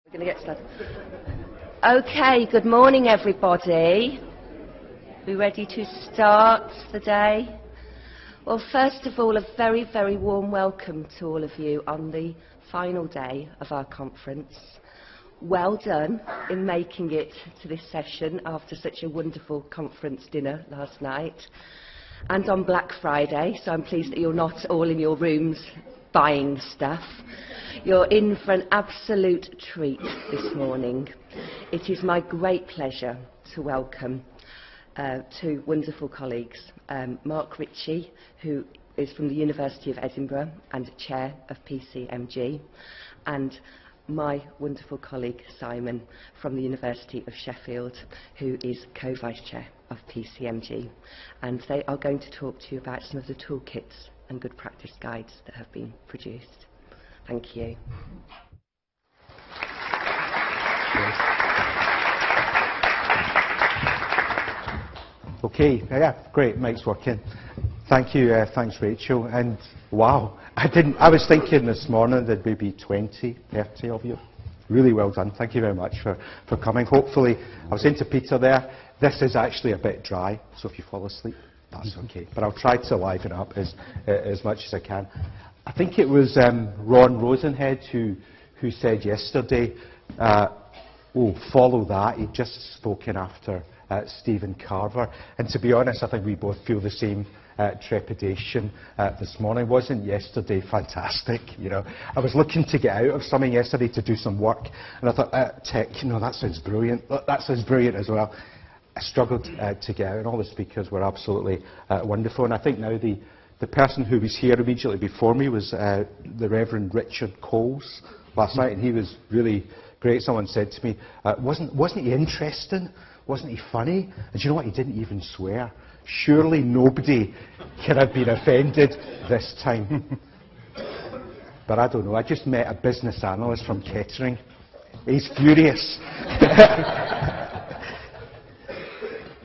We're going to get started. Okay, good morning everybody. We ready to start the day? Well, first of all, a very, very warm welcome to all of you on the final day of our conference. Well done in making it to this session after such a wonderful conference dinner last night and on Black Friday, so I'm pleased that you're not all in your rooms buying stuff. You're in for an absolute treat this morning. It is my great pleasure to welcome two wonderful colleagues, Mark Ritchie, who is from the University of Edinburgh and Chair of PCMG, and my wonderful colleague Simon from the University of Sheffield, who is Co-Vice Chair of PCMG. And they are going to talk to you about some of the toolkits and good practice guides that have been produced. Thank you. Okay, yeah, great, mic's working. Thank you, thanks Rachel. And wow, I was thinking this morning there'd maybe 20, 30 of you. Really well done, thank you very much for coming. Hopefully, I was saying to Peter there, this is actually a bit dry, so if you fall asleep, that's okay. But I'll try to liven up as much as I can. I think it was Ron Rosenhead who said yesterday, follow that. He'd just spoken after Stephen Carver. And to be honest, I think we both feel the same trepidation this morning. Wasn't yesterday fantastic? You know, I was looking to get out of something yesterday to do some work, and I thought, tech, you know, that sounds brilliant. That sounds brilliant as well. I struggled to get out, and all the speakers were absolutely wonderful. And I think now the person who was here immediately before me was the Reverend Richard Coles last night, and he was really great. Someone said to me, wasn't he interesting? Wasn't he funny? And you know what? He didn't even swear. Surely nobody can have been offended this time. But I don't know. I just met a business analyst from Kettering. He's furious.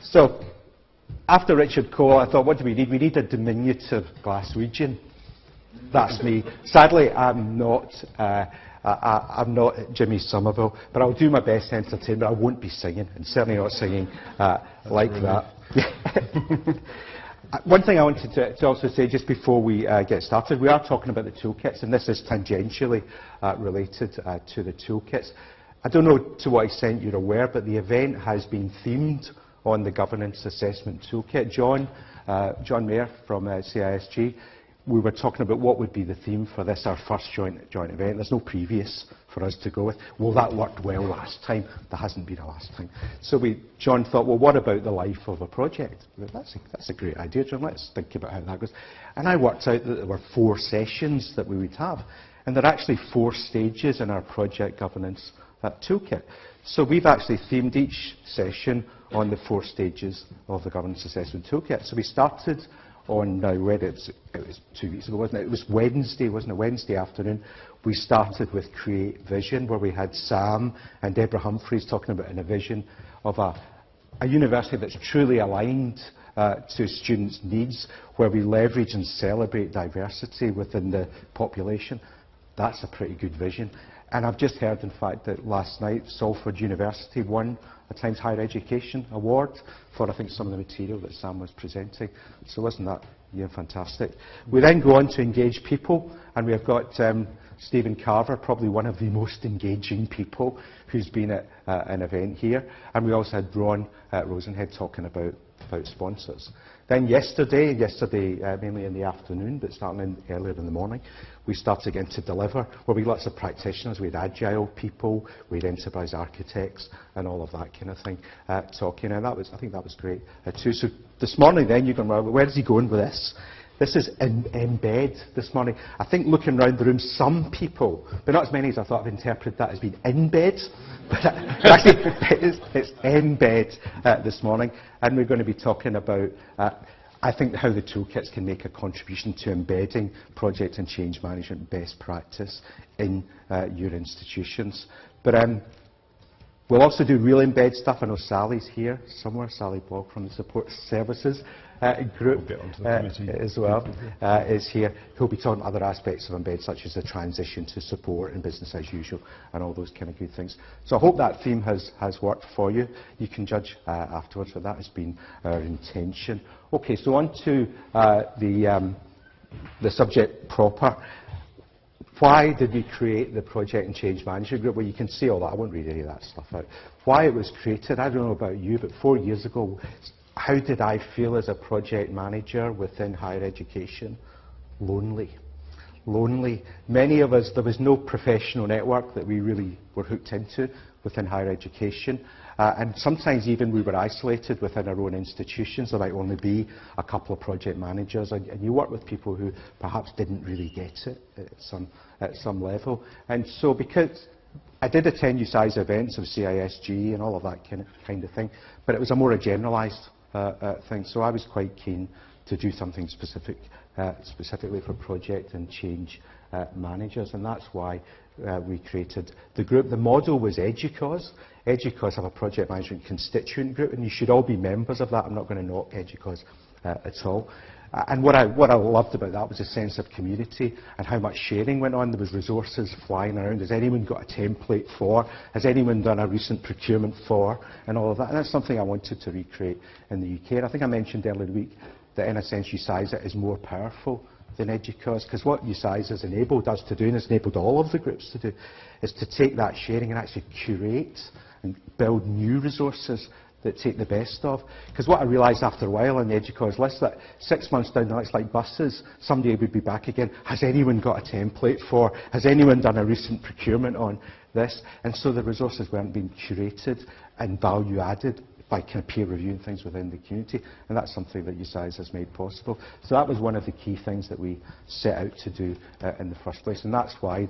So, after Richard Cole, I thought, what do we need? We need a diminutive Glaswegian. That's me. Sadly, I'm not Jimmy Somerville, but I'll do my best to entertain, but I won't be singing, and certainly not singing like that. One thing I wanted to also say just before we get started, we are talking about the toolkits, and this is tangentially related to the toolkits. I don't know to what extent you're aware, but the event has been themed on the Governance Assessment Toolkit. John Mayer from CISG, we were talking about what would be the theme for this, our first joint event. There's no previous for us to go with. Well, that worked well last time. There hasn't been a last time. So John thought, well, what about the life of a project? Well, that's a great idea, John. Let's think about how that goes. And I worked out that there were 4 sessions that we would have. And there are actually 4 stages in our project governance toolkit. So we've actually themed each session on the 4 stages of the Governance Assessment Toolkit. So we started on, when it was 2 weeks ago, wasn't it? It was Wednesday, wasn't it? Wednesday afternoon. We started with Create Vision, where we had Sam and Deborah Humphreys talking about a vision of a university that's truly aligned to students' needs, where we leverage and celebrate diversity within the population. That's a pretty good vision. And I've just heard, in fact, that last night Salford University won a Times Higher Education Award for, I think, some of the material that Sam was presenting. So wasn't that fantastic? We then go on to engage people, and we've got Stephen Carver, probably one of the most engaging people who's been at an event here. And we also had Ron Rosenhead talking about sponsors. Then yesterday, mainly in the afternoon, but starting earlier in the morning, we started again to deliver, where we had lots of practitioners. We had agile people, we had enterprise architects, and all of that kind of thing talking. And I think that was great too. So this morning, then you're going, well, where is he going with this? This is embed this morning. I think looking around the room, some people, but not as many as I thought, have interpreted that as being in bed. But actually, it's embed this morning. And we're going to be talking about, I think, how the toolkits can make a contribution to embedding project and change management best practice in your institutions. But We'll also do real embed stuff. I know Sally's here somewhere, Sally Blogg from the Support Services Group as well is here, who'll be talking other aspects of embed, such as the transition to support and business as usual and all those kind of good things. So I hope that theme has worked for you. You can judge afterwards, but that has been our intention. Okay, so on to the subject proper. Why did we create the Project and Change Management Group? Well, you can see all that. I won't read any of that stuff out. Why it was created, I don't know about you, but 4 years ago, how did I feel as a project manager within higher education? Lonely. Lonely. Many of us, there was no professional network that we really were hooked into within higher education. And sometimes even we were isolated within our own institutions. There might only be a couple of project managers, and you work with people who perhaps didn't really get it at some level. And so because I did attend UCISA events of CISG and all of that kind of thing, but it was a more generalised thing. So I was quite keen to do something specifically for project and change managers, and that's why we created the group. The model was EDUCAUSE. EDUCAUSE have a project management constituent group, and you should all be members of that. I'm not going to knock EDUCAUSE at all. And what I loved about that was a sense of community and how much sharing went on. There was resources flying around. Has anyone got a template for? Has anyone done a recent procurement for? And all of that. And that's something I wanted to recreate in the UK. And I think I mentioned earlier in the week that in a sense UCISA is more powerful than EDUCAUSE, because what UCISA has enabled us to do, and has enabled all of the groups to do, is to take that sharing and actually curate and build new resources that take the best of. Because what I realised after a while on the EDUCAUSE list, that 6 months down the line, it's like buses, somebody would be back again. Has anyone got a template for? Has anyone done a recent procurement on this? And so the resources weren't being curated and value added by kind of peer reviewing things within the community, and that's something that UCISA has made possible. So that was one of the key things that we set out to do in the first place, and that's why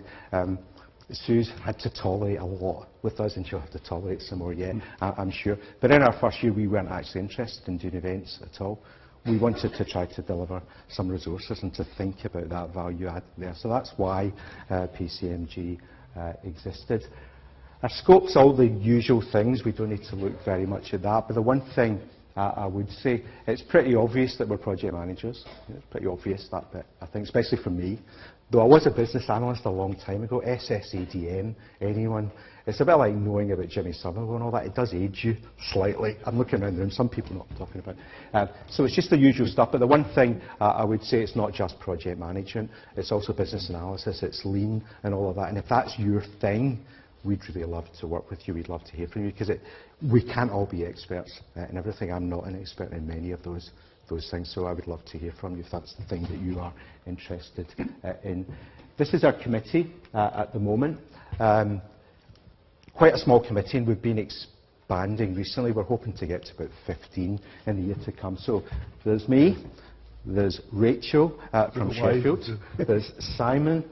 Sue's had to tolerate a lot with us, and she'll have to tolerate some more yet, I'm sure. But in our first year, we weren't actually interested in doing events at all. We wanted to try to deliver some resources and to think about that value add there. So that's why PCMG existed. Our scope's all the usual things. We don't need to look very much at that. But the one thing I would say, it's pretty obvious that we're project managers. It's pretty obvious, that bit, I think, especially for me. Though I was a business analyst a long time ago, SSADM, anyone? It's a bit like knowing about Jimmy Somerville and all that. It does age you slightly. I'm looking around the room, some people know what I'm talking about. So it's just the usual stuff. But the one thing I would say, it's not just project management. It's also business analysis. It's lean and all of that. And if that's your thing, we'd really love to work with you. We'd love to hear from you, because we can't all be experts in everything. I'm not an expert in many of those things, so I would love to hear from you if that's the thing that you are interested in. This is our committee at the moment. Quite a small committee, and we've been expanding recently. We're hoping to get to about 15 in the year to come. So there's me. There's Rachel from Sheffield. There's Simon.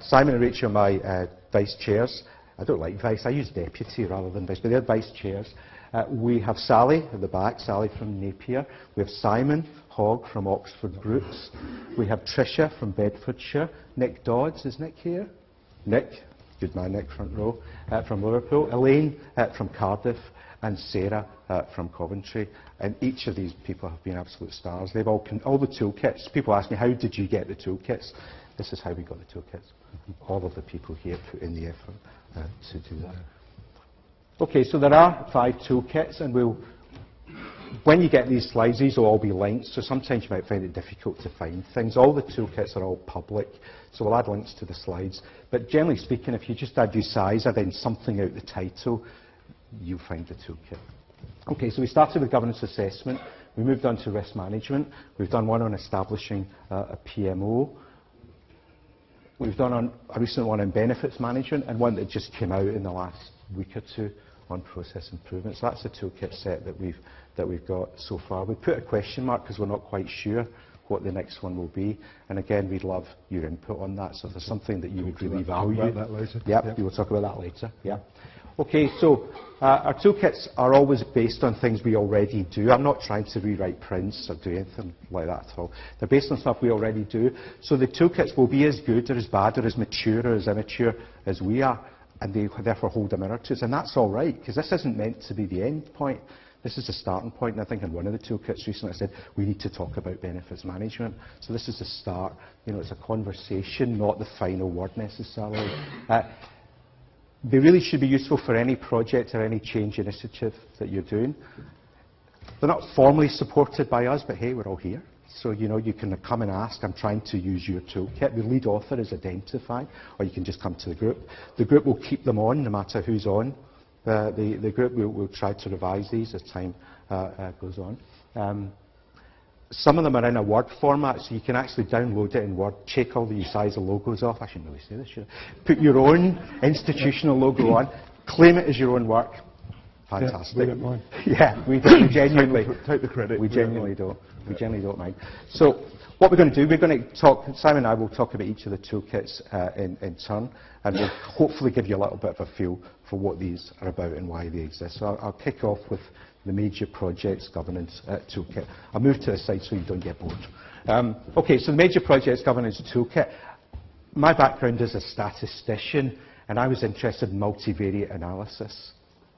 Simon and Rachel are my vice chairs. I don't like vice, I use deputy rather than vice, but they're vice chairs. We have Sally at the back, Sally from Napier. We have Simon Hogg from Oxford Groups. We have Tricia from Bedfordshire. Nick Dodds, is Nick here? Nick, good man, Nick, front row, from Liverpool. Elaine from Cardiff, and Sarah from Coventry. And each of these people have been absolute stars. They've all the toolkits. People ask me, how did you get the toolkits? This is how we got the toolkits. All of the people here put in the effort to do that. Okay, so there are 5 toolkits, and when you get these slides, these will all be linked, so sometimes you might find it difficult to find things. All the toolkits are all public, so we'll add links to the slides. But generally speaking, if you just add UCISA, then something out the title, you'll find the toolkit. Okay, so we started with governance assessment. We moved on to risk management. We've done one on establishing a PMO. We've done a recent one on benefits management, and one that just came out in the last week or two on process improvement. So that's the toolkit set that we've got so far. We put a question mark because we're not quite sure what the next one will be. And again, we'd love your input on that. So if there's something that you would really value. Talk about that later. Yep, we will talk about that later. Yeah. Okay, so our toolkits are always based on things we already do. I'm not trying to rewrite prints or do anything like that at all. They're based on stuff we already do. So the toolkits will be as good or as bad or as mature or as immature as we are. and they therefore hold a mirror to us. And that's all right, because this isn't meant to be the end point. This is the starting point, and I think in one of the toolkits recently I said, we need to talk about benefits management. So this is the start. You know, it's a conversation, not the final word necessarily. They really should be useful for any project or any change initiative that you're doing. They're not formally supported by us, but hey, we're all here. So, you know, you can come and ask, I'm trying to use your toolkit. The lead author is identified, or you can just come to the group. The group will keep them on, no matter who's on. The group will try to revise these as time goes on. Some of them are in a Word format, so you can actually download it in Word, check all the UCISA logos off. I shouldn't really say this, should I? Put your own institutional logo on, claim it as your own work. Fantastic. Yeah, we don't mind. Yeah, we don't. We genuinely take the credit. We genuinely don't. We generally don't mind. So what we're going to do, we're going to talk, Simon and I will talk about each of the toolkits in turn, and we'll hopefully give you a little bit of a feel for what these are about and why they exist. So I'll kick off with the major projects governance toolkit. I'll move to the side so you don't get bored. Okay, so the major projects governance toolkit. My background is a statistician, and I was interested in multivariate analysis.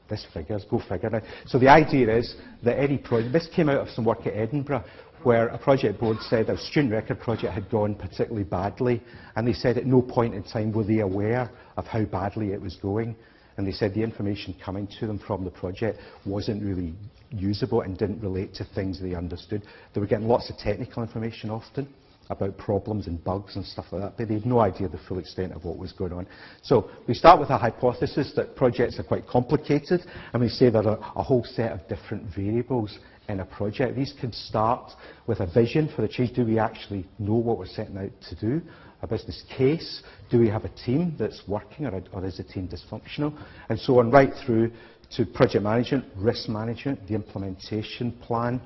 This figures, go figure. Now, so the idea is that any project, this came out of some work at Edinburgh, where a project board said a student record project had gone particularly badly, and they said at no point in time were they aware of how badly it was going, and they said the information coming to them from the project wasn't really usable and didn't relate to things they understood. They were getting lots of technical information often about problems and bugs and stuff like that, but they had no idea the full extent of what was going on. So we start with a hypothesis that projects are quite complicated, and we say there are a whole set of different variables in a project. These can start with a vision for the change. Do we actually know what we're setting out to do? A business case? Do we have a team that's working, or is the team dysfunctional? And so on, right through to project management, risk management, the implementation plan,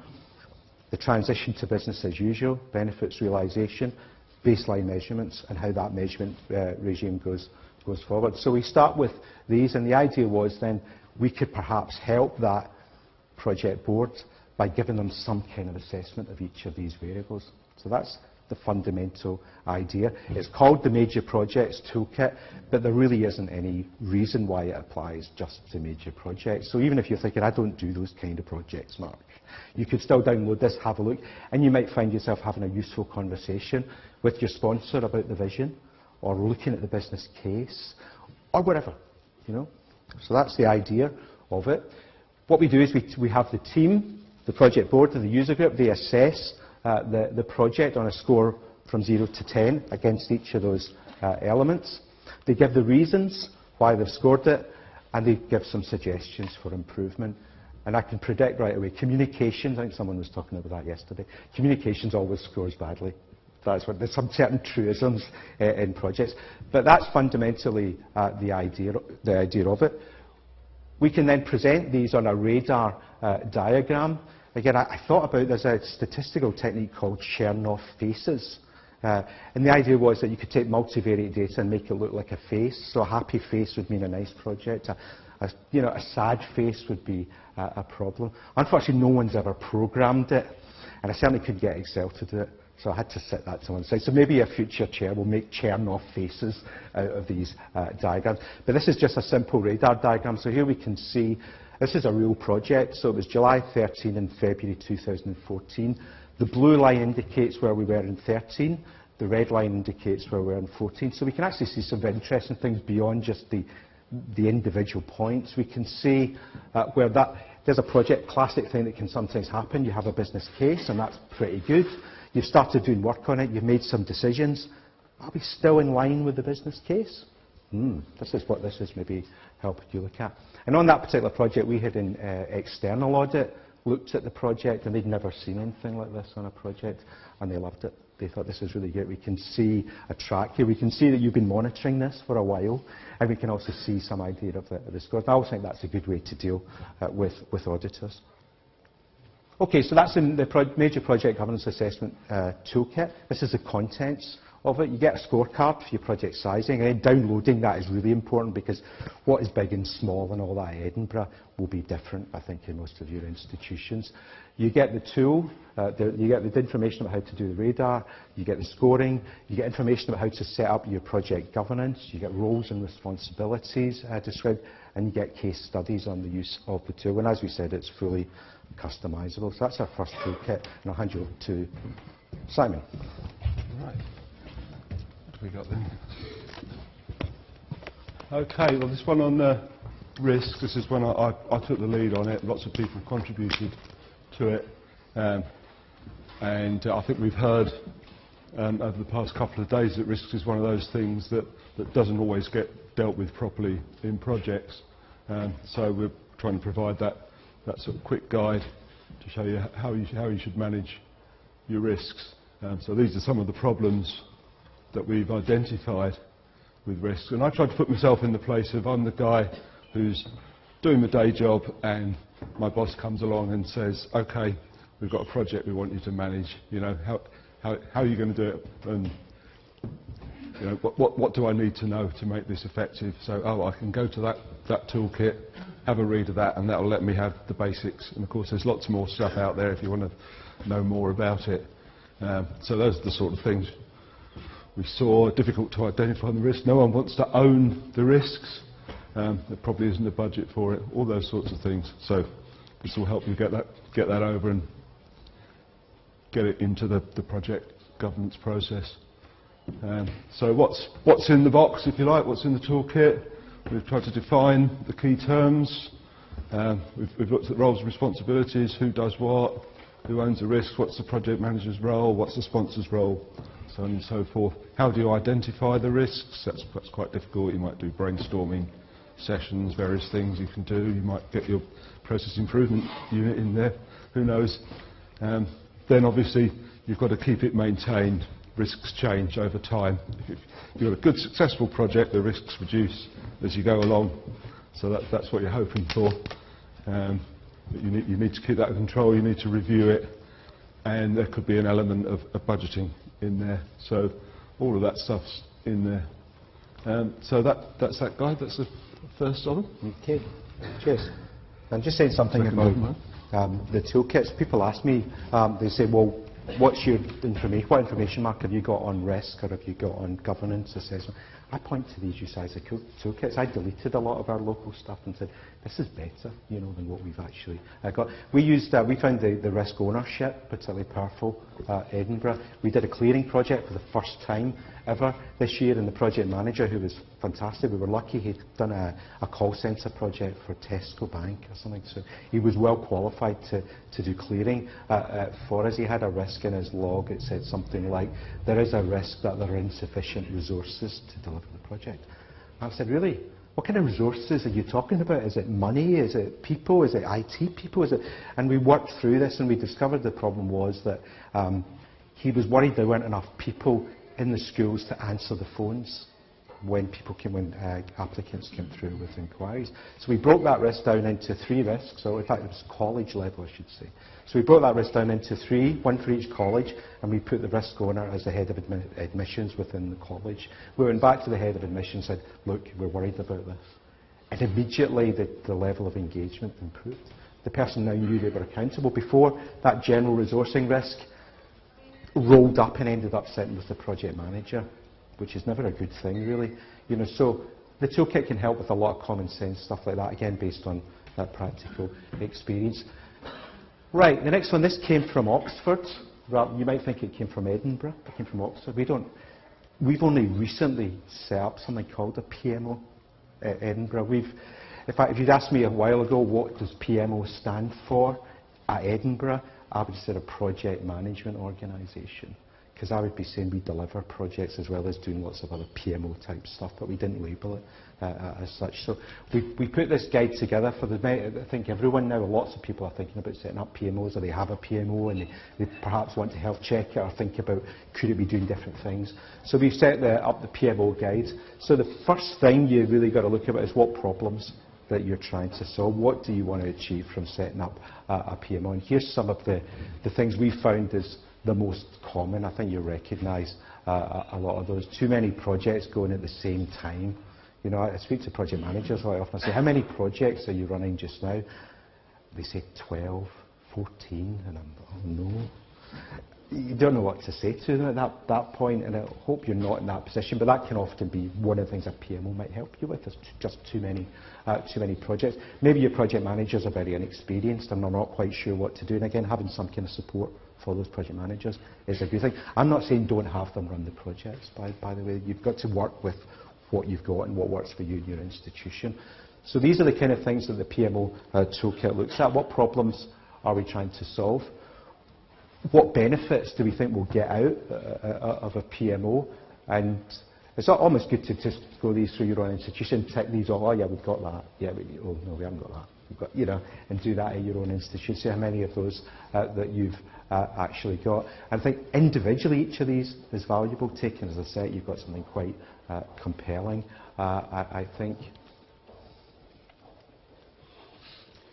the transition to business as usual, benefits realisation, baseline measurements, and how that measurement regime goes forward. So we start with these, and the idea was then we could perhaps help that project board by giving them some kind of assessment of each of these variables. So that's the fundamental idea. It's called the Major Projects Toolkit, but there really isn't any reason why it applies just to major projects. So even if you're thinking, I don't do those kind of projects, Mark, you could still download this, have a look, and you might find yourself having a useful conversation with your sponsor about the vision, or looking at the business case, or whatever, you know. So that's the idea of it. What we do is we have the team, the project board, and the user group. They assess the project on a score from 0 to 10 against each of those elements. They give the reasons why they've scored it, and they give some suggestions for improvement. And I can predict right away, communications, I think someone was talking about that yesterday, communications always scores badly. That's what, there's some certain truisms in projects, but that's fundamentally the idea of it. We can then present these on a radar diagram. Again, I thought about, there's a statistical technique called Chernoff faces. And the idea was that you could take multivariate data and make it look like a face. So a happy face would mean a nice project. A sad face would be a problem. Unfortunately, no one's ever programmed it, and I certainly couldn't get Excel to do it. So I had to set that to one side. So maybe a future chair will make Chernoff faces out of these diagrams. But this is just a simple radar diagram. So here we can see, this is a real project. So it was July 13 and February 2014. The blue line indicates where we were in 13. The red line indicates where we were in 14. So we can actually see some very interesting things beyond just the individual points. We can see where there's a project, classic thing that can sometimes happen. You have a business case, and that's pretty good. You've started doing work on it. You've made some decisions. Are we still in line with the business case? This is what this is maybe helping you look at. And on that particular project, we had an external audit, looked at the project, and they'd never seen anything like this on a project, and they loved it. They thought this is really good. We can see a track here. We can see that you've been monitoring this for a while, and we can also see some idea of the scores. And I also think that's a good way to deal with auditors. Okay, so that's in the Major Project Governance Assessment Toolkit. This is the contents of it. You get a scorecard for your project sizing, and then downloading that is really important, because what is big and small and all that in Edinburgh will be different, I think, in most of your institutions. You get the tool, you get the information about how to do the radar, you get the scoring, you get information about how to set up your project governance, you get roles and responsibilities described, and you get case studies on the use of the tool. And as we said, it's fully customisable. So that's our first toolkit, and I'll hand you over to Simon. Right. What have we got then? Okay, well, this one on risk, this is when I took the lead on it. Lots of people contributed to it, and I think we've heard over the past couple of days that risk is one of those things that doesn't always get dealt with properly in projects, so we're trying to provide that sort of quick guide to show you how you should manage your risks. So these are some of the problems that we've identified with risks, and I tried to put myself in the place of, I'm the guy who's doing the day job, and my boss comes along and says, okay, we've got a project we want you to manage, you know, how are you going to do it, and you know, what do I need to know to make this effective? So, I can go to that toolkit, have a read of that, and that will let me have the basics. And of course there's lots more stuff out there if you want to know more about it. So those are the sort of things we saw. Difficult to identify the risk. No one wants to own the risks. There probably isn't a budget for it, all those sorts of things. So this will help you get that over and get it into the project governance process. So what's in the box, if you like, what's in the toolkit? We've tried to define the key terms. We've looked at roles and responsibilities, who does what, who owns the risk, what's the project manager's role, what's the sponsor's role, so on and so forth. How do you identify the risks? That's quite difficult. You might do brainstorming sessions, various things you can do. You might get your process improvement unit in there, who knows. Then obviously you've got to keep it maintained. Risks change over time. If you've got a good successful project, the risks reduce as you go along, so that's what you're hoping for. But you need to keep that under control, you need to review it, and there could be an element of budgeting in there. So all of that stuff's in there. So that's that guide, that's the first of them. Okay, cheers. I'm just saying something about the toolkits. People ask me, they say, well, what information, Mark, have you got on risk, or have you got on governance assessment? I point to these UCISA toolkits. I deleted a lot of our local stuff and said, this is better, you know, than what we've actually got. We found the risk ownership particularly powerful at Edinburgh. We did a clearing project for the first time ever this year, and the project manager, who was fantastic, we were lucky, he'd done a call centre project for Tesco Bank or something, so he was well qualified to do clearing for us. He had a risk in his log. It said something like, there is a risk that there are insufficient resources to deliver the project. And I said, really? What kind of resources are you talking about? Is it money? Is it people? Is it IT people? Is it? And we worked through this, and we discovered the problem was that he was worried there weren't enough people in the schools to answer the phones when applicants came through with inquiries. So we broke that risk down into 3 risks, or in fact it was college level, I should say. So we broke that risk down into 3, one for each college, and we put the risk owner as the head of admissions within the college. We went back to the head of admissions and said, look, we're worried about this. And immediately the level of engagement improved. The person now knew they were accountable. Before, that general resourcing risk rolled up and ended up sitting with the project manager, which is never a good thing, really. You know, so the toolkit can help with a lot of common sense stuff like that, again based on that practical experience. Right, the next one, this came from Oxford. You might think it came from Edinburgh. It came from Oxford. We've only recently set up something called a PMO at Edinburgh. In fact, if you'd asked me a while ago what does PMO stand for at Edinburgh, I would have said a project management organisation, because I would be saying we deliver projects as well as doing lots of other PMO type stuff, but we didn't label it as such. So we put this guide together for I think everyone now, lots of people are thinking about setting up PMOs, or they have a PMO and they perhaps want to help check it or think about could it be doing different things. So we've set up the PMO guide. So the first thing you really got to look at is what problems that you're trying to solve. What do you want to achieve from setting up a PMO? And here's some of the things we found is the most common. I think you recognise a lot of those. Too many projects going at the same time. You know, I speak to project managers quite often. I say, how many projects are you running just now? They say 12, 14, and I'm, oh no. You don't know what to say to them at that point, and I hope you're not in that position, but that can often be one of the things a PMO might help you with. There's just too many projects. Maybe your project managers are very inexperienced and they're not quite sure what to do, and again, having some kind of support for those project managers is a good thing. I'm not saying don't have them run the projects, by the way. You've got to work with what you've got and what works for you and your institution. So these are the kind of things that the PMO toolkit looks at. What problems are we trying to solve? What benefits do we think we'll get out of a PMO? And it's almost good to just go these through your own institution, tick these off. Oh yeah, we've got that. Yeah, oh no, we haven't got that. We've got, you know, and do that at your own institution. See how many of those that you've actually got. And I think individually each of these is valuable. Taken as a set, you've got something quite compelling, I think.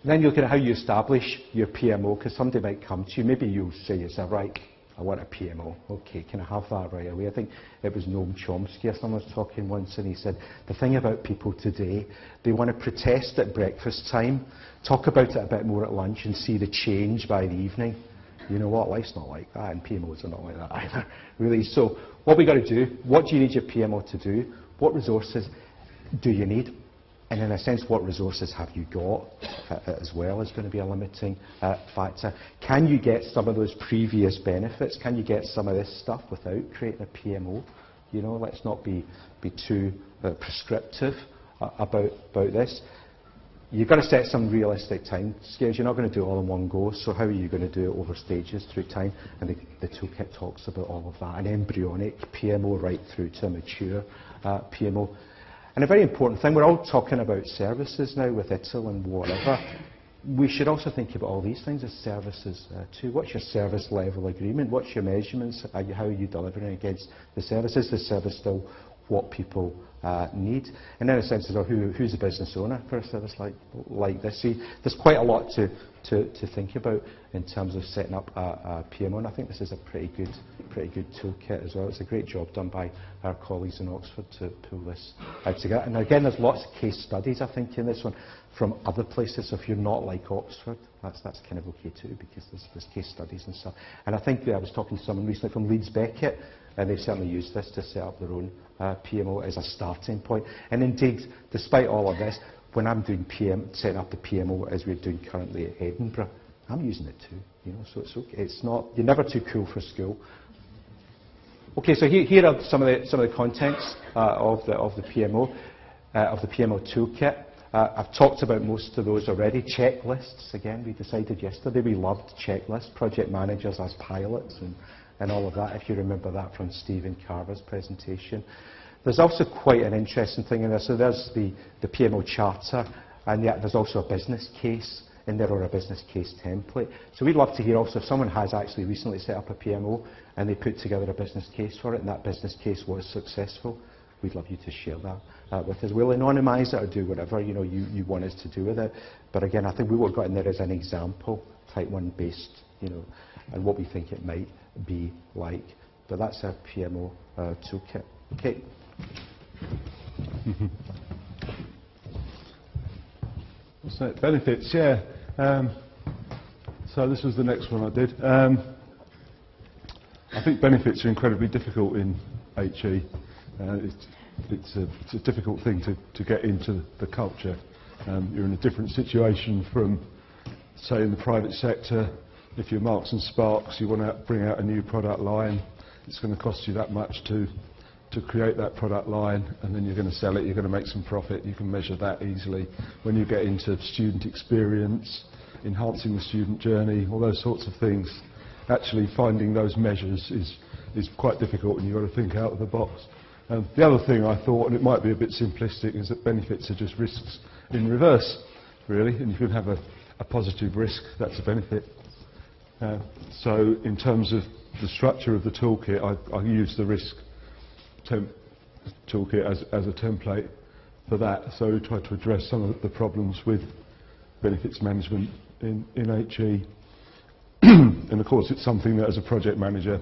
Then you look at how you establish your PMO, because somebody might come to you, maybe you'll say yourself, right, I want a PMO. Okay, can I have that right away? I think it was Noam Chomsky or someone was talking once, and he said, the thing about people today, they want to protest at breakfast time, talk about it a bit more at lunch, and see the change by the evening. You know what, life's not like that, and PMOs are not like that either, really. So what we got to do, what do you need your PMO to do? What resources do you need? And in a sense, what resources have you got as well is going to be a limiting factor. Can you get some of those previous benefits? Can you get some of this stuff without creating a PMO? You know, let's not be too prescriptive about this. You've got to set some realistic time scales. You're not going to do it all in one go, so how are you going to do it over stages through time? And the toolkit talks about all of that, an embryonic PMO right through to a mature PMO. And a very important thing, we're all talking about services now with ITIL and whatever. We should also think about all these things as services too. What's your service level agreement? What's your measurements? How are you delivering against the service? Is the service still what people need? And in a sense, who's the business owner for a service like this? See, there's quite a lot to think about in terms of setting up a PMO, and I think this is a pretty good toolkit as well. It's a great job done by our colleagues in Oxford to pull this out together. And again, there's lots of case studies, I think, in this one from other places. So if you're not like Oxford, that's kind of okay too, because there's case studies and stuff. And I think I was talking to someone recently from Leeds Beckett, and they've certainly used this to set up their own PMO as a starting point. And indeed, despite all of this, when I'm doing setting up the PMO as we're doing currently at Edinburgh, I'm using it too. You know, so it's okay. It's not, you're never too cool for school. Okay, so here are some of the contents of the PMO toolkit. I've talked about most of those already. Checklists, again, we decided yesterday we loved checklists, project managers as pilots and all of that, if you remember that from Stephen Carver's presentation. There's also quite an interesting thing in there. So there's the PMO charter, and yet there's also a business case in there, or a business case template. So we'd love to hear also if someone has actually recently set up a PMO and they put together a business case for it, and that business case was successful. We'd love you to share that with us. We'll anonymise it or do whatever you want us to do with it. But again, I think we got in there as an example, type 1 based, and what we think it might be like. But that's our PMO toolkit. Okay. What's that? Benefits, yeah. So this was the next one I did. I think benefits are incredibly difficult in HE. It's a difficult thing to get into the culture. You're in a different situation from, say, in the private sector. If you're Marks and Sparks, you want to bring out a new product line, it's going to cost you that much to create that product line, and then you're going to sell it, you're going to make some profit, you can measure that easily. When you get into student experience, enhancing the student journey, all those sorts of things, actually finding those measures is quite difficult, and you've got to think out of the box. The other thing I thought, and it might be a bit simplistic, is that benefits are just risks in reverse, really, and you can have a positive risk, that's a benefit. So in terms of the structure of the toolkit, I use the risk toolkit as a template for that. So we try to address some of the problems with benefits management in HE. And of course it's something that as a project manager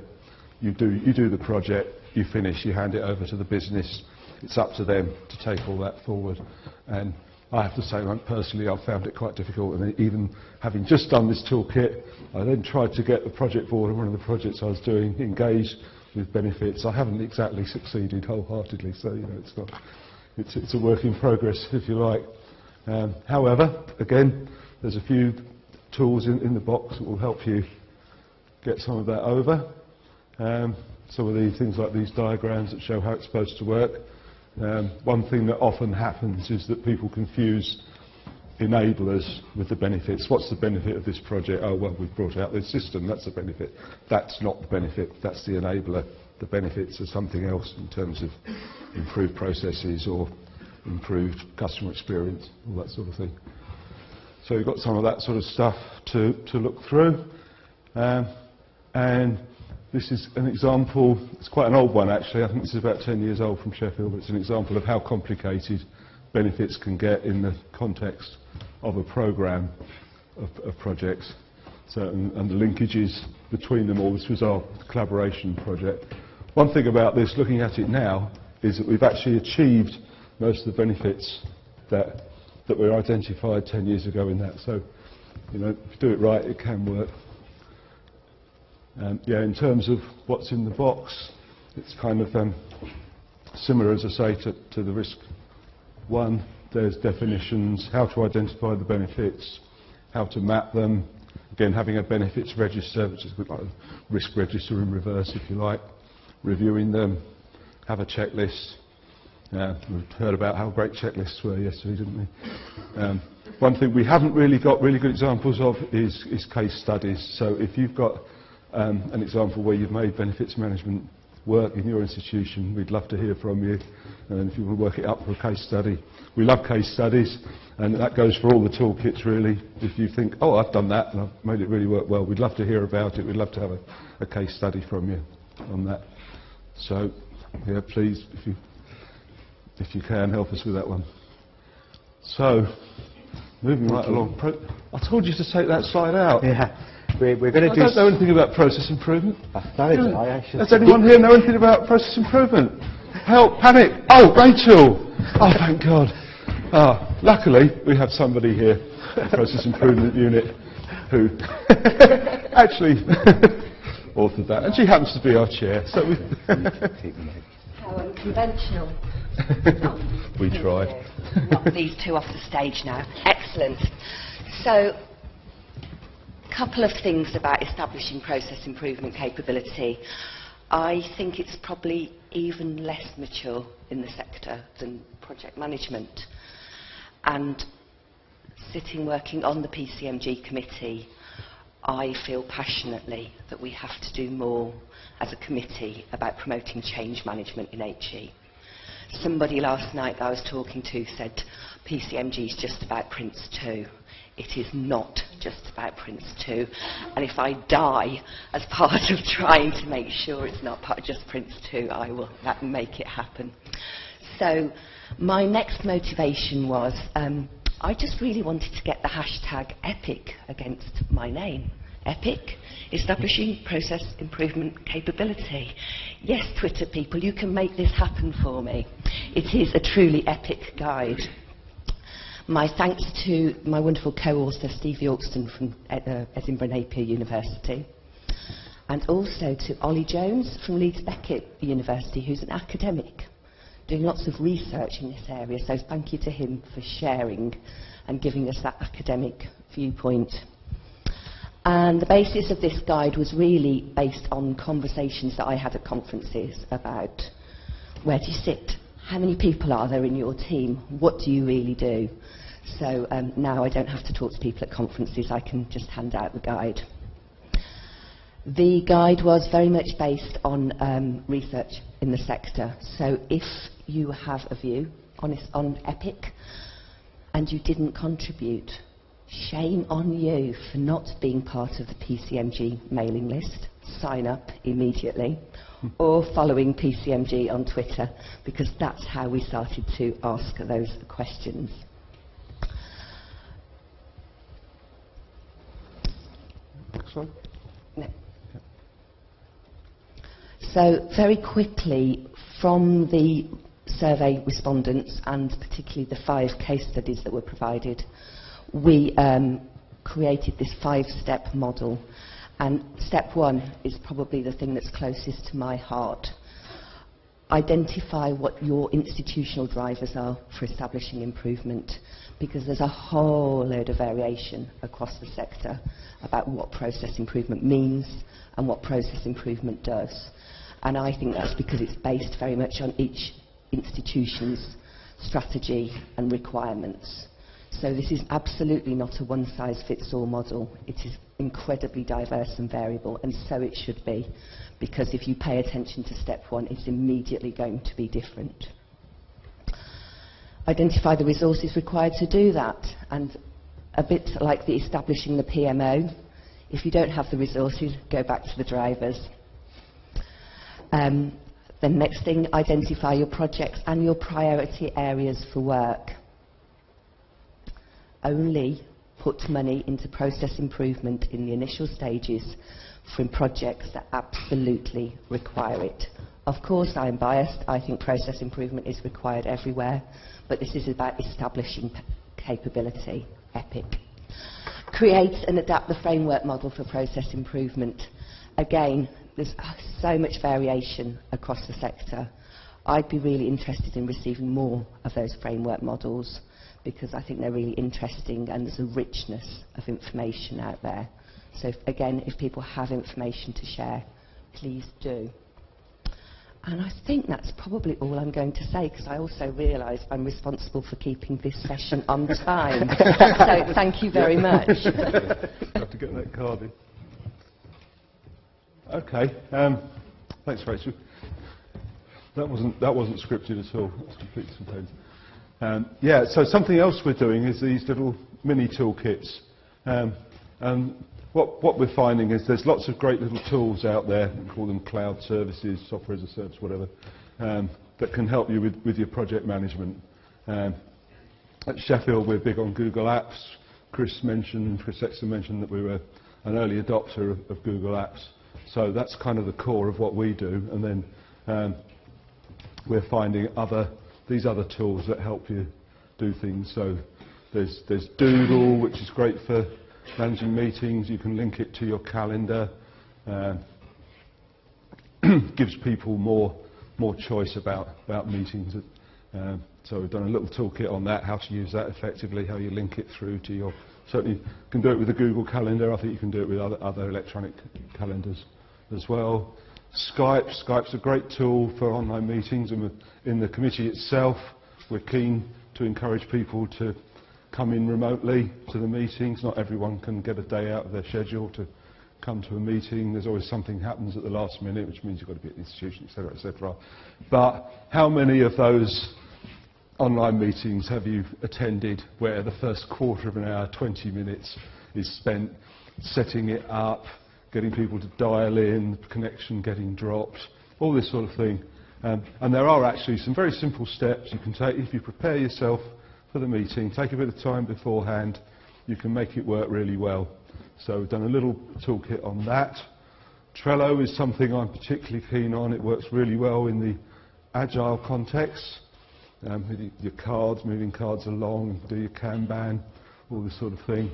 you do the project, you finish, you hand it over to the business. It's up to them to take all that forward. And I have to say, personally, I've found it quite difficult. And even having just done this toolkit, I then tried to get the project board on one of the projects I was doing engaged with benefits. I haven't exactly succeeded wholeheartedly, so it's a work in progress, if you like. However, again, there's a few tools in the box that will help you get some of that over. Some of these things like these diagrams that show how it's supposed to work. One thing that often happens is that people confuse enablers with the benefits. What's the benefit of this project? Oh, well, we've brought out this system, that's the benefit. That's not the benefit, that's the enabler. The benefits are something else in terms of improved processes or improved customer experience, all that sort of thing. So you've got some of that sort of stuff to look through. And this is an example, it's quite an old one actually, I think this is about 10 years old from Sheffield, but it's an example of how complicated benefits can get in the context of a programme of projects. So, and the linkages between them all. This was our collaboration project. One thing about this, looking at it now, is that we've actually achieved most of the benefits that were identified 10 years ago in that. So, you know, if you do it right, it can work. Yeah, in terms of what's in the box, it's kind of similar, as I say, to the risk one. There's definitions, how to identify the benefits, how to map them. Again, having a benefits register, which is a bit like a risk register in reverse, if you like. Reviewing them, have a checklist. We heard about how great checklists were yesterday, didn't we? One thing we haven't really got really good examples of is case studies. So if you've got an example where you've made benefits management work in your institution, we'd love to hear from you. And if you want to work it up for a case study, we love case studies, and that goes for all the toolkits really. If you think, oh, I've done that and I've made it really work well, we'd love to hear about it. We'd love to have a case study from you on that. So, yeah, please, if you can, help us with that one. So, moving right along. I told you to take that slide out. Yeah. We're going to do... I don't know anything about process improvement. Does anyone here know anything about process improvement? Help, panic. Oh, Rachel. Oh, thank God. Luckily, we have somebody here, the process improvement unit, who actually authored that. And she happens to be our chair. So we How unconventional. We tried. Knock these two off the stage now. Excellent. So, couple of things about establishing process improvement capability. I think it's probably even less mature in the sector than project management. And sitting working on the PCMG committee, I feel passionately that we have to do more as a committee about promoting change management in HE. Somebody last night that I was talking to said PCMG is just about Prince 2. It is not just about Prince 2, and if I die as part of trying to make sure it's not part of just Prince 2, I will make it happen. So my next motivation was I just really wanted to get the hashtag EPIC against my name. EPIC, establishing process improvement capability. Yes, Twitter people, you can make this happen for me. It is a truly epic guide. My thanks to my wonderful co-author Stevie Auxton from Edinburgh Napier University, and also to Ollie Jones from Leeds Beckett University, who's an academic doing lots of research in this area, so thank you to him for sharing and giving us that academic viewpoint. And the basis of this guide was really based on conversations that I had at conferences about where do you sit? How many people are there in your team? What do you really do? So now I don't have to talk to people at conferences, I can just hand out the guide. The guide was very much based on research in the sector. So if you have a view on EPIC and you didn't contribute, shame on you for not being part of the PCMG mailing list. Sign up immediately. Or following PCMG on Twitter, because that's how we started to ask those questions. Next slide. No. So very quickly, from the survey respondents, and particularly the 5 case studies that were provided, we created this 5-step model. And step 1 is probably the thing that's closest to my heart. Identify what your institutional drivers are for establishing improvement, because there's a whole load of variation across the sector about what process improvement means and what process improvement does. And I think that's because it's based very much on each institution's strategy and requirements. So this is absolutely not a one-size-fits-all model. It is incredibly diverse and variable, and so it should be, because if you pay attention to step 1, it's immediately going to be different. Identify the resources required to do that, and a bit like the establishing the PMO, if you don't have the resources, go back to the drivers. Then next thing, identify your projects and your priority areas for work. Only put money into process improvement in the initial stages for projects that absolutely require it. Of course, I'm biased. I think process improvement is required everywhere, but this is about establishing capability. EPIC. Create and adapt the framework model for process improvement. Again, there's so much variation across the sector. I'd be really interested in receiving more of those framework models, because I think they're really interesting and there's a richness of information out there. So if people have information to share, please do. And I think that's probably all I'm going to say, because I also realise I'm responsible for keeping this session on time. So thank you very much. Have to get that card in. Okay, thanks, Rachel. That wasn't scripted at all. That's completely spontaneous. Yeah, so something else we're doing is these little mini toolkits. And what we're finding is there's lots of great little tools out there, we call them cloud services, software as a service, whatever, that can help you with your project management. At Sheffield, we're big on Google Apps. Chris Exton mentioned that we were an early adopter of Google Apps. So that's kind of the core of what we do. And then we're finding these other tools that help you do things. So there's Doodle, which is great for managing meetings. You can link it to your calendar. Gives people more choice about meetings. So we've done a little toolkit on that, how to use that effectively, how you link it through to your... Certainly you can do it with the Google Calendar. I think you can do it with other electronic calendars as well. Skype's a great tool for online meetings, and in the committee itself we're keen to encourage people to come in remotely to the meetings. Not everyone can get a day out of their schedule to come to a meeting. There's always something happens at the last minute, which means you've got to be at the institution, etc., etc. But how many of those online meetings have you attended where the first quarter of an hour, 20 minutes, is spent setting it up, getting people to dial in, connection getting dropped, all this sort of thing. And there are actually some very simple steps you can take if you prepare yourself for the meeting, take a bit of time beforehand, you can make it work really well. So we've done a little toolkit on that. Trello is something I'm particularly keen on. It works really well in the agile context. With your cards, moving cards along, do your Kanban, all this sort of thing.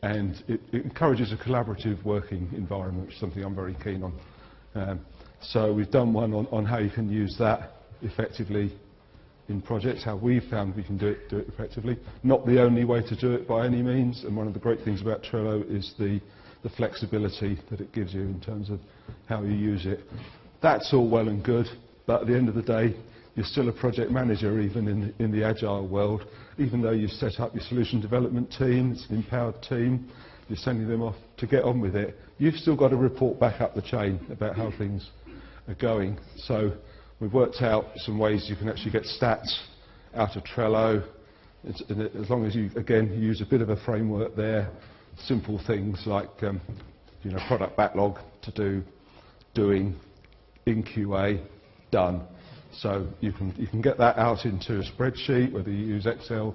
And it encourages a collaborative working environment, which is something I'm very keen on. So we've done one on how you can use that effectively in projects, how we've found we can do it effectively. Not the only way to do it by any means, and one of the great things about Trello is the flexibility that it gives you in terms of how you use it. That's all well and good, but at the end of the day, you're still a project manager even in the agile world. Even though you've set up your solution development team, it's an empowered team, you're sending them off to get on with it, you've still got to report back up the chain about how things are going. So we've worked out some ways you can actually get stats out of Trello, as long as you, again, use a bit of a framework there. Simple things like product backlog to do, doing, in QA, done. So you can get that out into a spreadsheet, whether you use Excel,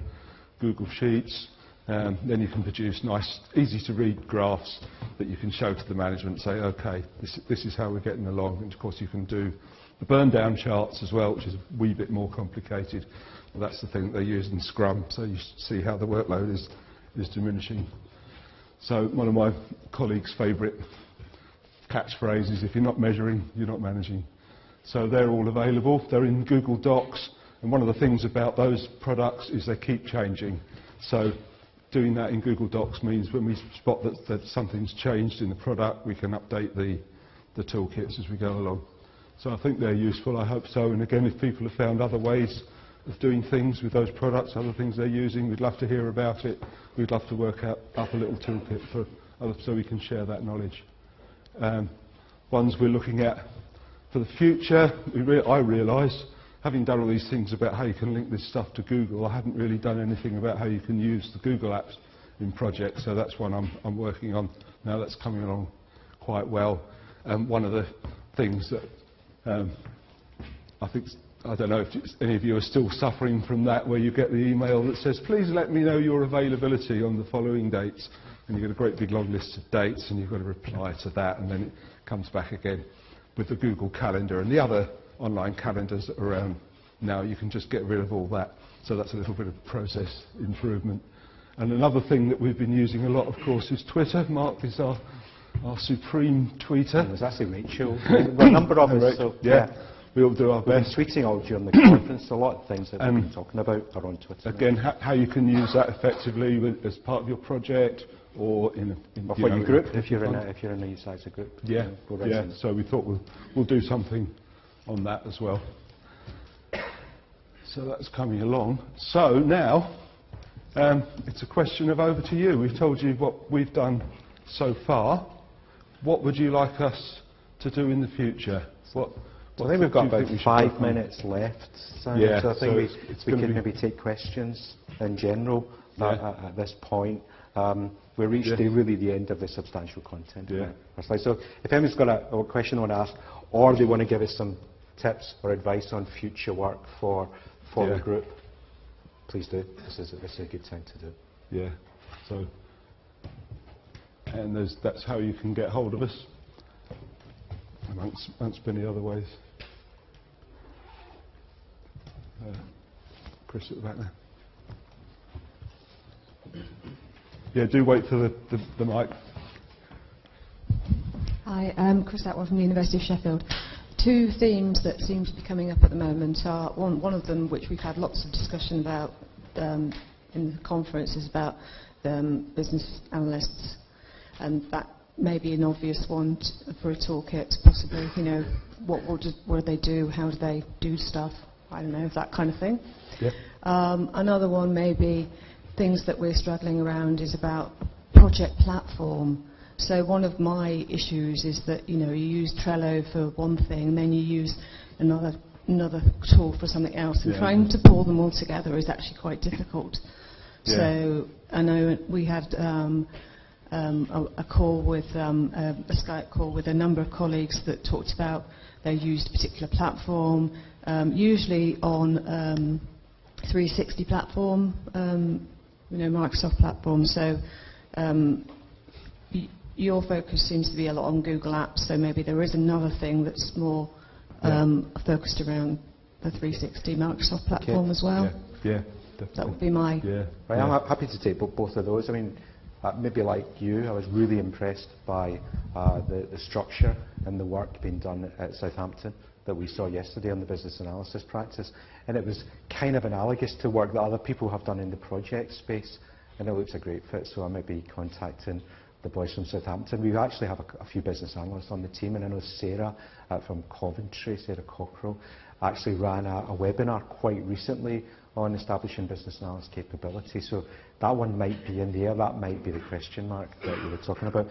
Google Sheets, Then you can produce nice, easy-to-read graphs that you can show to the management and say, OK, this is how we're getting along. And, of course, you can do the burn-down charts as well, which is a wee bit more complicated. But that's the thing that they use in Scrum, so you see how the workload is diminishing. So one of my colleagues' favourite catchphrases, if you're not measuring, you're not managing. So they're all available. They're in Google Docs. And one of the things about those products is they keep changing. So doing that in Google Docs means when we spot that something's changed in the product, we can update the toolkits as we go along. So I think they're useful, I hope so. And again, if people have found other ways of doing things with those products, other things they're using, we'd love to hear about it. We'd love to work up a little toolkit for others so we can share that knowledge. Ones we're looking at for the future, I realise, having done all these things about how you can link this stuff to Google, I haven't really done anything about how you can use the Google apps in projects, so that's one I'm working on now. That's coming along quite well. One of the things that I don't know if any of you are still suffering from that, where you get the email that says, please let me know your availability on the following dates, and you get a great big long list of dates, and you've got to reply to that, and then it comes back again with the Google Calendar and the other online calendars that are around now. You can just get rid of all that, so that's a little bit of process improvement. And another thing that we've been using a lot, of course, is Twitter. Mark is our supreme tweeter. It was actually Rachel. Well, a number of us. So, yeah. We all do our best. We've been tweeting all during the conference. A lot of things that we've been talking about are on Twitter. Again, how you can use that effectively as part of your project or or for your group, if you're in a UCISA group. Yeah, yeah. So we thought we'll do something on that as well. So that's coming along. So now it's a question of over to you. We've told you what we've done so far. What would you like us to do in the future? I think we've got about 5 minutes left, Simon, yeah, so I think we can maybe take questions in general at this point. We've reached really the end of the substantial content. So if anyone's got a question they want to ask, or they want to give us some tips or advice on future work for the group, please do. This is a good time to do. Yeah. So, and that's how you can get hold of us, amongst many other ways. Chris at the back there. Yeah, do wait for the mic. Hi, I'm Chris Atwell from the University of Sheffield. Two themes that seem to be coming up at the moment are, one of them, which we've had lots of discussion about in the conference, is about business analysts, and that may be an obvious one for a toolkit, possibly. You know, what do they do? How do they do stuff? I don't know, that kind of thing. Yeah. Another one may be things that we're struggling around is about project platform. So one of my issues is that, you use Trello for one thing, and then you use another tool for something else, and trying to pull them all together is actually quite difficult. Yeah. So I know we had a call with a Skype call with a number of colleagues that talked about they used a particular platform, usually on 360 platform, Microsoft platform. So your focus seems to be a lot on Google Apps, so maybe there is another thing that's more focused around the 360 Microsoft platform as well. Yeah, definitely. That would be my... Right, I'm happy to take both of those. I mean, maybe like you, I was really impressed by the structure and the work being done at Southampton that we saw yesterday on the business analysis practice, and it was kind of analogous to work that other people have done in the project space, and it looks a great fit, so I might be contacting the boys from Southampton. We actually have a few business analysts on the team, and I know Sarah from Coventry, Sarah Cockrell, actually ran a webinar quite recently on establishing business analyst capability. So that one might be in there. That might be the question mark that you were talking about.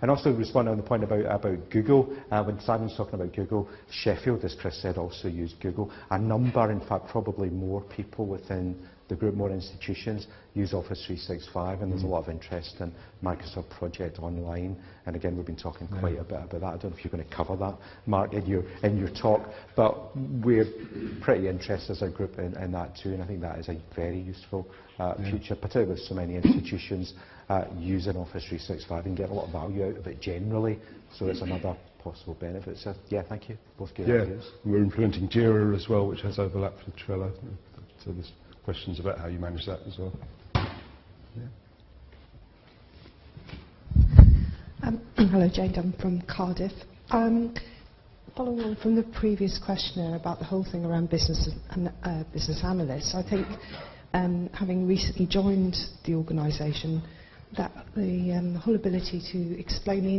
And also responding on the point about Google, when Simon was talking about Google, Sheffield, as Chris said, also used Google. A number, in fact, probably more people within the group, more institutions, use Office 365, and there's a lot of interest in Microsoft Project Online. And again, we've been talking quite a bit about that. I don't know if you're going to cover that, Mark, in your talk, but we're pretty interested as a group in that too, and I think that is a very useful future, particularly with so many institutions using Office 365 and get a lot of value out of it generally. So it's another possible benefit. So yeah, thank you. Both good ideas. We're implementing Jira as well, which has overlap with Trello. So there's questions about how you manage that as well. Hello, Jane Dunn from Cardiff. Following on from the previous questioner about the whole thing around business analysts, I think having recently joined the organisation, that the whole ability to explain the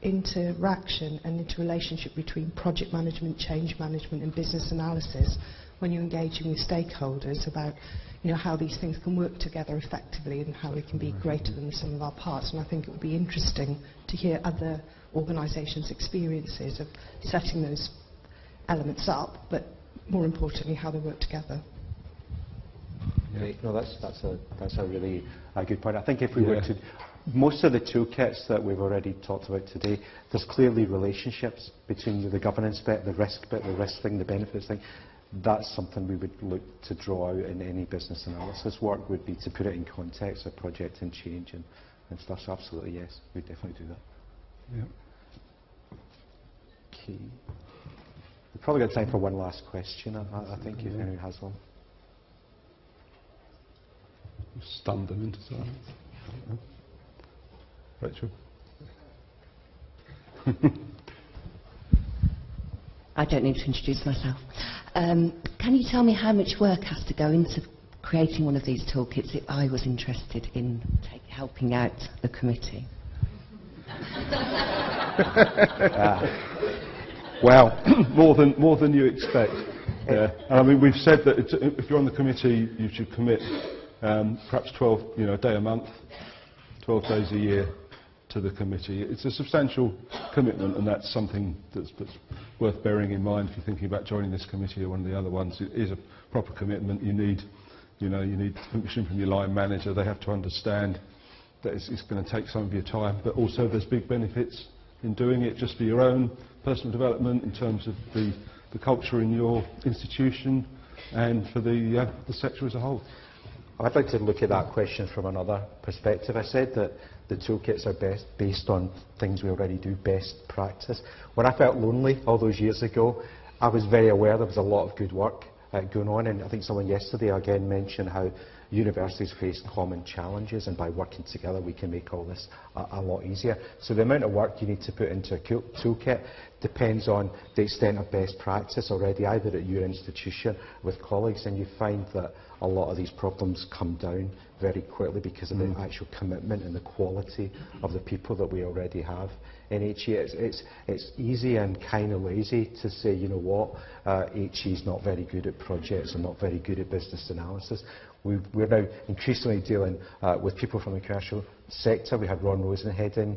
interaction and interrelationship between project management, change management and business analysis when you're engaging with stakeholders about how these things can work together effectively and how we can be greater than the sum of our parts. And I think it would be interesting to hear other organisations' experiences of setting those elements up, but more importantly how they work together. No, that's a really good point. I think if we were to, most of the toolkits that we've already talked about today, there's clearly relationships between the governance bit, the risk bit, the risk thing, the benefits thing. That's something we would look to draw out in any business analysis work, would be to put it in context of project and change and stuff. So absolutely yes, we'd definitely do that. Okay. We've probably got time for one last question, I think, if anyone has one. Stunned them into silence. Rachel. I don't need to introduce myself. Can you tell me how much work has to go into creating one of these toolkits if I was interested in helping out the committee? Well, more than you expect. And I mean, we've said that if you're on the committee, you should commit perhaps 12, a day a month, 12 days a year to the committee. It's a substantial commitment, and that's something that's worth bearing in mind if you're thinking about joining this committee or one of the other ones. It is a proper commitment. You need permission from your line manager. They have to understand that it's going to take some of your time, but also there's big benefits in doing it just for your own personal development in terms of the culture in your institution and for the sector as a whole. I'd like to look at that question from another perspective. I said that the toolkits are based on things we already do, best practice. When I felt lonely all those years ago, I was very aware there was a lot of good work going on, and I think someone yesterday again mentioned how universities face common challenges, and by working together we can make all this a lot easier. So the amount of work you need to put into a toolkit depends on the extent of best practice already, either at your institution with colleagues, and you find that a lot of these problems come down very quickly because of the actual commitment and the quality of the people that we already have in HE. It's easy and kind of lazy to say, you know what, HE is not very good at projects and not very good at business analysis. We're now increasingly dealing with people from the commercial sector. We had Ron Rosenhead in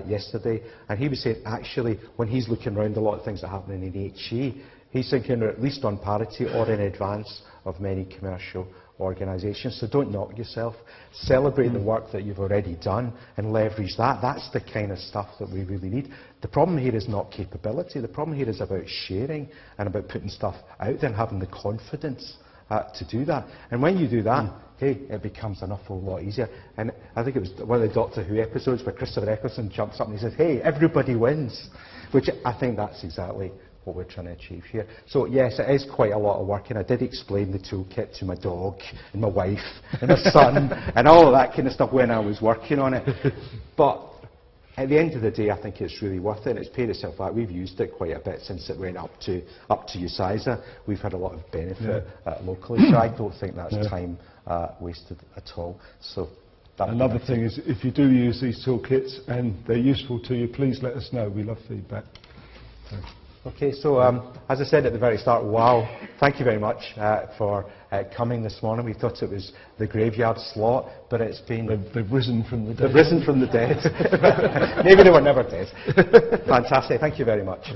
yesterday, and he was saying actually when he's looking around a lot of things that are happening in HE, he's thinking at least on parity or in advance of many commercial organisations. So don't knock yourself. Celebrate the work that you've already done and leverage that. That's the kind of stuff that we really need. The problem here is not capability. The problem here is about sharing and about putting stuff out there and having the confidence to do that. And when you do that, hey, it becomes an awful lot easier. And I think it was one of the Doctor Who episodes where Christopher Eccleston jumps up and he says, hey, everybody wins, which I think that's exactly what we're trying to achieve here. So yes, it is quite a lot of work, and I did explain the toolkit to my dog and my wife and my son and all of that kind of stuff when I was working on it. But at the end of the day, I think it's really worth it. It's paid itself back. We've used it quite a bit since it went up to UCISA. We've had a lot of benefit locally, so I don't think that's time wasted at all. So another thing is, if you do use these toolkits and they're useful to you, please let us know. We love feedback. Okay, so as I said at the very start, wow, thank you very much for coming this morning. We thought it was the graveyard slot, but it's been... They've risen from the dead. They've risen from the dead. Maybe they were never dead. Fantastic, thank you very much.